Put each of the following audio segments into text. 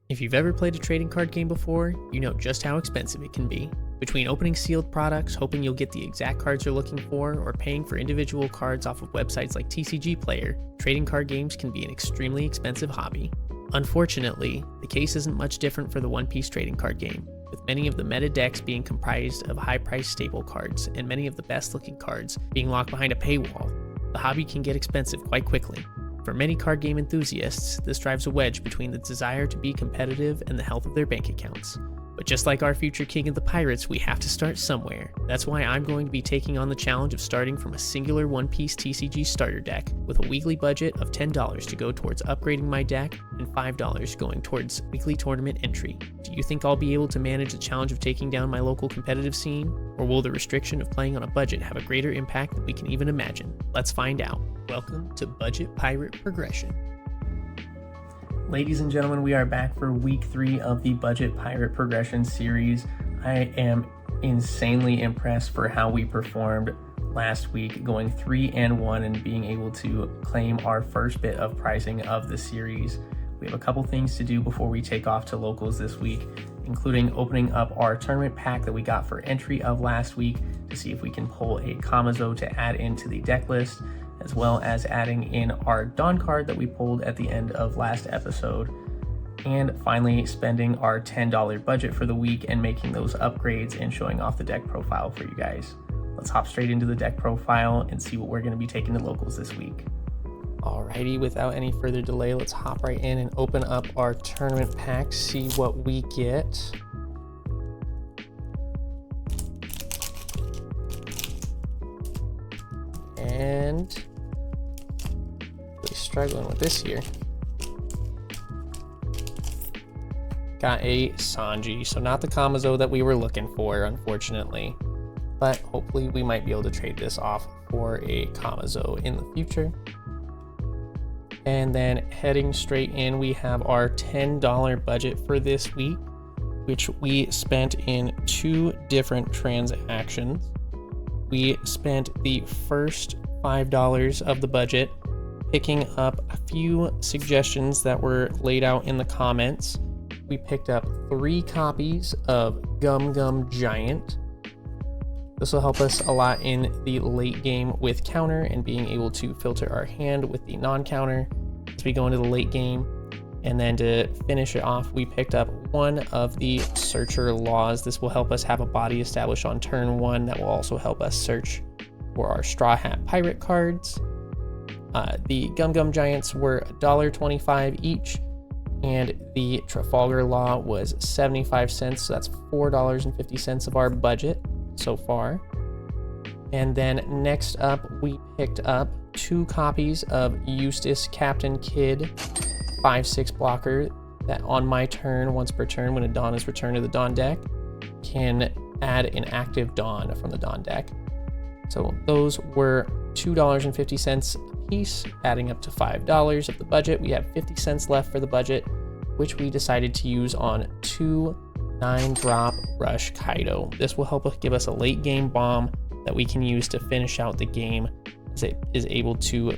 If you've ever played a trading card game before, you know just how expensive it can be. Between opening sealed products, hoping you'll get the exact cards you're looking for, or paying for individual cards off of websites like TCG Player, trading card games can be an extremely expensive hobby. Unfortunately, the case isn't much different for the One Piece trading card game, with many of the meta decks being comprised of high-priced staple cards, and many of the best-looking cards being locked behind a paywall. The hobby can get expensive quite quickly. For many card game enthusiasts, this drives a wedge between the desire to be competitive and the health of their bank accounts. But just like our future king of the pirates, we have to start somewhere. That's why I'm going to be taking on the challenge of starting from a singular One Piece TCG starter deck with a weekly budget of $10 to go towards upgrading my deck and $5 going towards weekly tournament entry. Do you think I'll be able to manage the challenge of taking down my local competitive scene? Or will the restriction of playing on a budget have a greater impact than we can even imagine? Let's find out. Welcome to Budget Pirate Progression. Ladies and gentlemen, we are back for week 3 of the Budget Pirate Progression series. I am insanely impressed for how we performed last week, going 3-1 and being able to claim our first bit of pricing of the series. We have a couple things to do before we take off to locals this week, including opening up our tournament pack that we got for entry of last week to see if we can pull a Kamazo to add into the deck list, as well as adding in our Dawn card that we pulled at the end of last episode, and finally spending our $10 budget for the week and making those upgrades and showing off the deck profile for you guys. Let's hop straight into the deck profile and see what we're going to be taking to locals this week. Alrighty, without any further delay, let's hop right in and open up our tournament pack, see what we get. And really struggling with this here. Got a Sanji, so not the Kamazo that we were looking for, unfortunately, but hopefully we might be able to trade this off for a Kamazo in the future. And then heading straight in, we have our $10 budget for this week, which we spent in 2 different transactions. We spent the first $5 of the budget picking up a few suggestions that were laid out in the comments. We picked up 3 copies of Gum Gum Giant. This will help us a lot in the late game with counter and being able to filter our hand with the non-counter as we go into the late game. And then to finish it off, we picked up 1 of the Searcher Laws. This will help us have a body established on turn 1 that will also help us search for our Straw Hat Pirate cards. The Gum Gum Giants were $1.25 each, and the Trafalgar Law was 75 cents, so that's $4.50 of our budget so far. And then next up, we picked up 2 copies of Eustace Captain Kidd 5/6 blocker that on my turn, once per turn, when a Dawn is returned to the Dawn deck, can add an active Dawn from the Dawn deck. So those were $2.50 a piece, adding up to $5 of the budget. We have 50 cents left for the budget, which we decided to use on 2 9-drop Rush Kaido. This will help us give us a late game bomb that we can use to finish out the game, as it is able to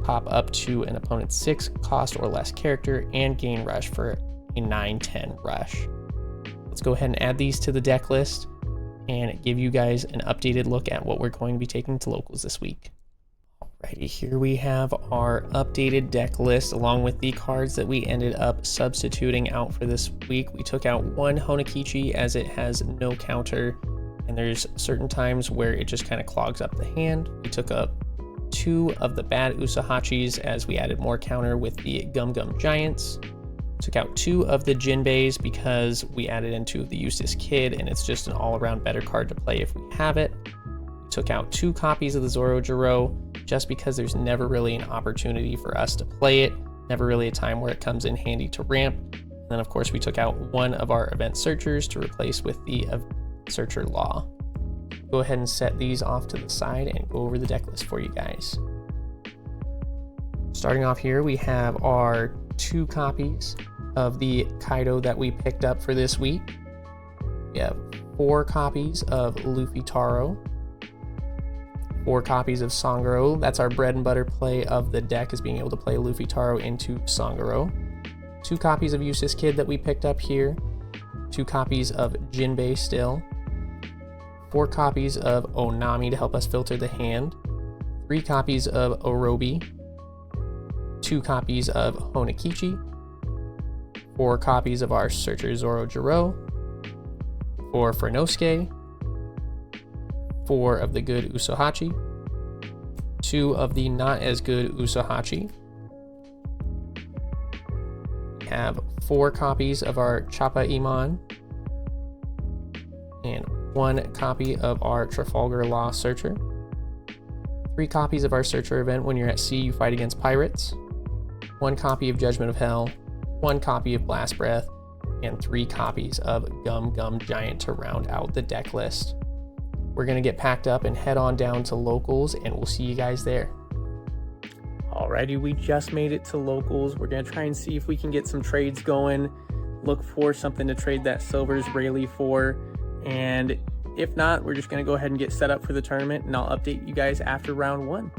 pop up to an opponent's 6 cost or less character and gain rush for a 9/10 rush. Let's go ahead and add these to the deck list and give you guys an updated look at what we're going to be taking to locals this week. Alrighty, here we have our updated deck list along with the cards that we ended up substituting out for this week. We took out 1 Honokichi as it has no counter, and there's certain times where it just kind of clogs up the hand. We took up 2 of the bad Usahachis as we added more counter with the Gum Gum Giants. Took out 2 of the Jinbeis because we added in 2 of the Eustace Kid, and it's just an all-around better card to play if we have it. Took out 2 copies of the Zoro just because there's never really an opportunity for us to play it, never really a time where it comes in handy to ramp. And then of course we took out 1 of our event searchers to replace with the Searcher Law. Go ahead and set these off to the side and go over the deck list for you guys. Starting off here, we have our 2 copies of the Kaido that we picked up for this week. We have 4 copies of Luffy Taro, 4 copies of Sangoro. That's our bread and butter play of the deck, is being able to play Luffy Taro into Sangoro. 2 copies of Useless Kid that we picked up here, 2 copies of Jinbei still, 4 copies of Onami to help us filter the hand, 3 copies of Orobi, 2 copies of Honokichi, 4 copies of our Searcher Zoro-Jiro, 4 for Nosuke, 4 of the good Usohachi, 2 of the not as good Usohachi. We have 4 copies of our Chappa Iman, and 1 copy of our Trafalgar Law Searcher, 3 copies of our Searcher event when you're at sea you fight against pirates, 1 copy of Judgment of Hell, 1 copy of Blast Breath, and 3 copies of Gum Gum Giant to round out the deck list. We're going to get packed up and head on down to locals, and we'll see you guys there. Alrighty, we just made it to locals. We're going to try and see if we can get some trades going, look for something to trade that Silver's Rayleigh for, and if not, we're just going to go ahead and get set up for the tournament, and I'll update you guys after round 1.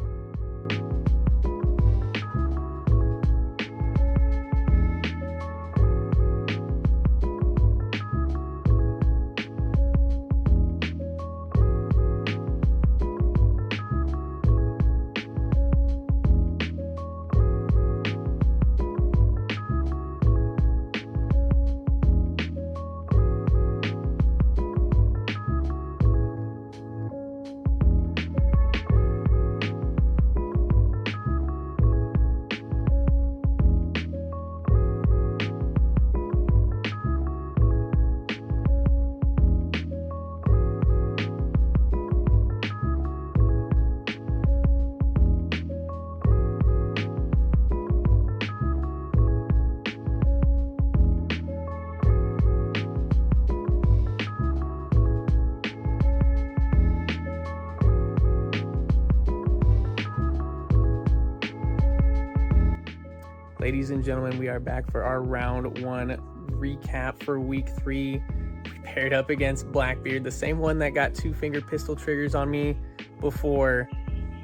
Ladies and gentlemen, we are back for our round 1 recap for week 3. We paired up against Blackbeard, the same one that got 2-finger pistol triggers on me before,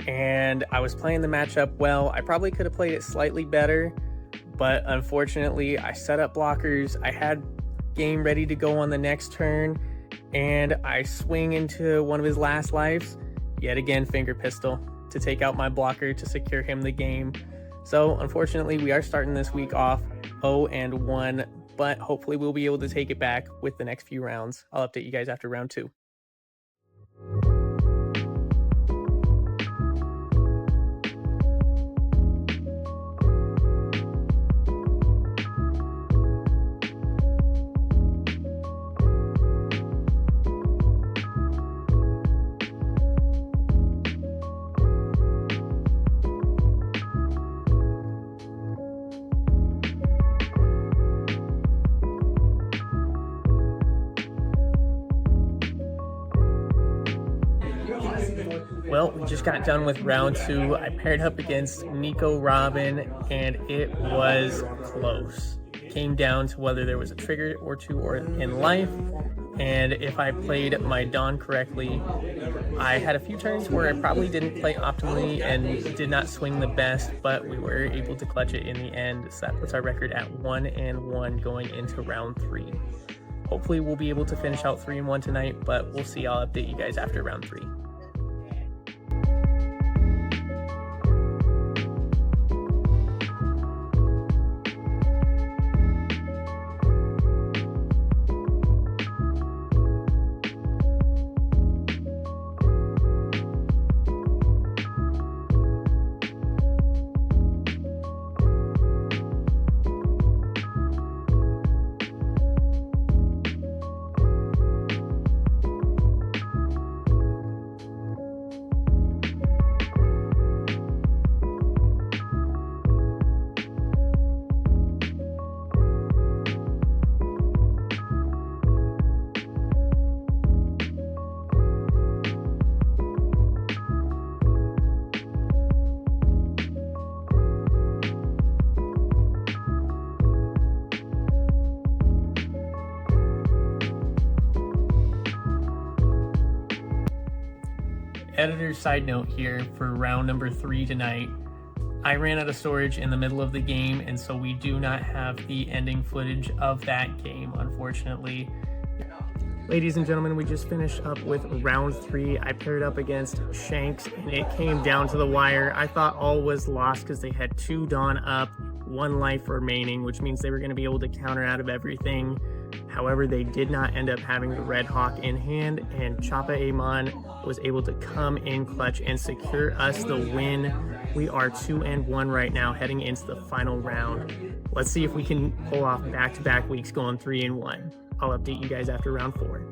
and I was playing the matchup well. I probably could have played it slightly better, but unfortunately I set up blockers. I had game ready to go on the next turn, and I swing into one of his last lives, yet again finger pistol to take out my blocker to secure him the game. So unfortunately, we are starting this week off 0-1, but hopefully we'll be able to take it back with the next few rounds. I'll update you guys after round 2. Well, we just got done with round 2. I paired up against Nico Robin, and it was close. It came down to whether there was a trigger or 2 or in life, and if I played my Dawn correctly, I had a few turns where I probably didn't play optimally and did not swing the best, but we were able to clutch it in the end, so that puts our record at 1-1 going into round 3. Hopefully we'll be able to finish out 3-1 tonight, but we'll see. I'll update you guys after round 3. Editor's side note here for round number 3 tonight. I ran out of storage in the middle of the game, and so we do not have the ending footage of that game, unfortunately. Ladies and gentlemen, we just finished up with round 3. I paired up against Shanks, and it came down to the wire. I thought all was lost because they had 2 Dawn up, 1 life remaining, which means they were going to be able to counter out of everything. However, they did not end up having the Red Hawk in hand, and Chapa Amon was able to come in clutch and secure us the win. We are 2-1 right now, heading into the final round. Let's see if we can pull off back-to-back weeks going 3-1. I'll update you guys after round 4.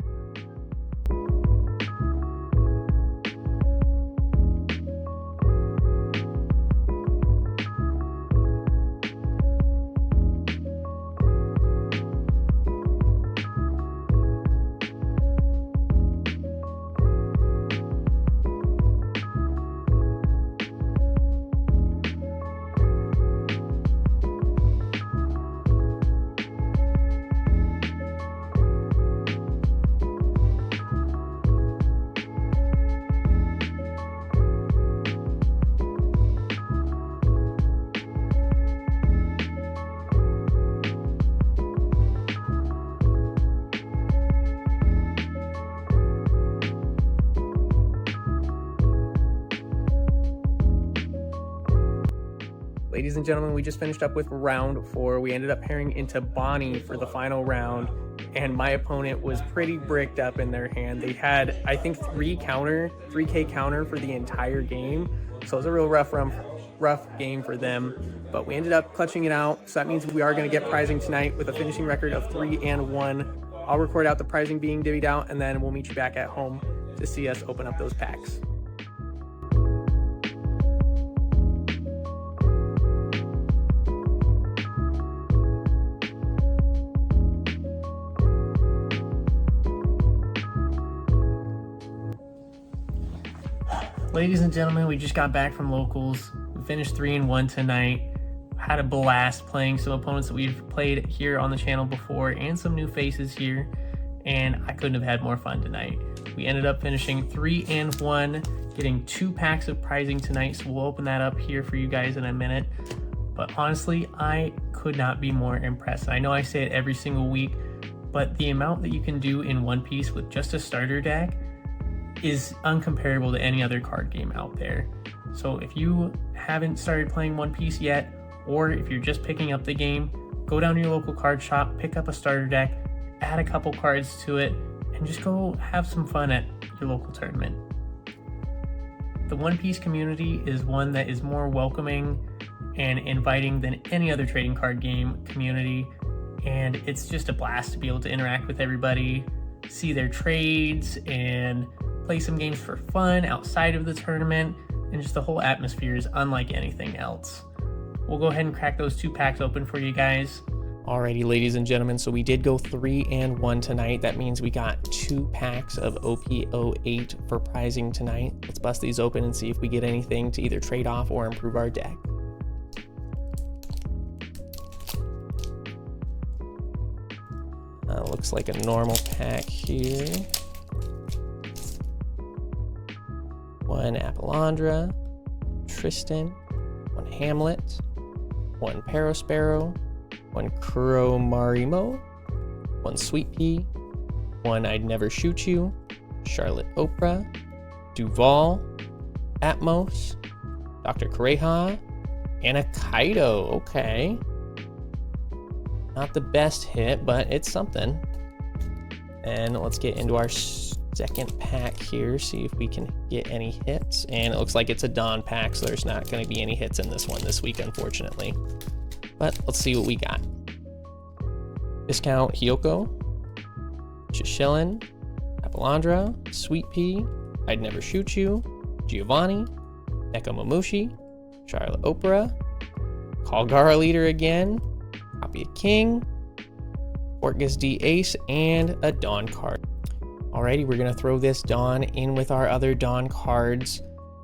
Ladies and gentlemen, we just finished up with round 4. We ended up pairing into Bonnie for the final round, and my opponent was pretty bricked up in their hand. They had, I think, 3K counter for the entire game, so it was a real rough game for them, but we ended up clutching it out, so that means we are going to get prizing tonight with a finishing record of 3-1. I'll record out the prizing being divvied out, and then we'll meet you back at home to see us open up those packs. Ladies and gentlemen, we just got back from locals. We finished 3-1 tonight. Had a blast playing some opponents that we've played here on the channel before and some new faces here, and I couldn't have had more fun tonight. We ended up finishing 3-1, getting 2 packs of prizing tonight, so we'll open that up here for you guys in a minute. But honestly, I could not be more impressed. I know I say it every single week, but the amount that you can do in one piece with just a starter deck is uncomparable to any other card game out there. So if you haven't started playing One Piece yet, or if you're just picking up the game, go down to your local card shop, pick up a starter deck, add a couple cards to it, and just go have some fun at your local tournament. The One Piece community is one that is more welcoming and inviting than any other trading card game community, and it's just a blast to be able to interact with everybody, see their trades, and play some games for fun outside of the tournament, and just the whole atmosphere is unlike anything else. We'll go ahead and crack those 2 packs open for you guys. Alrighty, ladies and gentlemen, so we did go 3-1 tonight. That means we got 2 packs of OP08 for prizing tonight. Let's bust these open and see if we get anything to either trade off or improve our deck. Looks like a normal pack here. 1 Apollandra, Tristan, 1 Hamlet, 1 Parasparrow, 1 Kuro Marimo, 1 Sweet Pea, 1 I'd Never Shoot You, Charlotte Oprah, Duval, Atmos, Dr. Kureha, and a Kaido. Okay. Not the best hit, but it's something. And let's get into our second pack here, see if we can get any hits. And it looks like it's a Dawn pack, so there's not going to be any hits in this one this week, unfortunately. But let's see what we got. Discount Hyoko, Shishilin, Apollandra, Sweet Pea, I'd Never Shoot You, Giovanni, Nekomamushi, Charlotte Oprah, Kalgara Leader again, Copy of King, Orcus D Ace, and a Dawn card. Alrighty, we're going to throw this Dawn in with our other Dawn cards,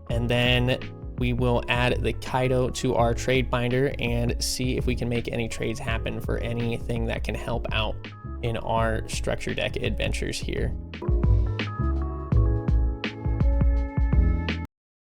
and then we will add the Kaido to our trade binder and see if we can make any trades happen for anything that can help out in our structure deck adventures here.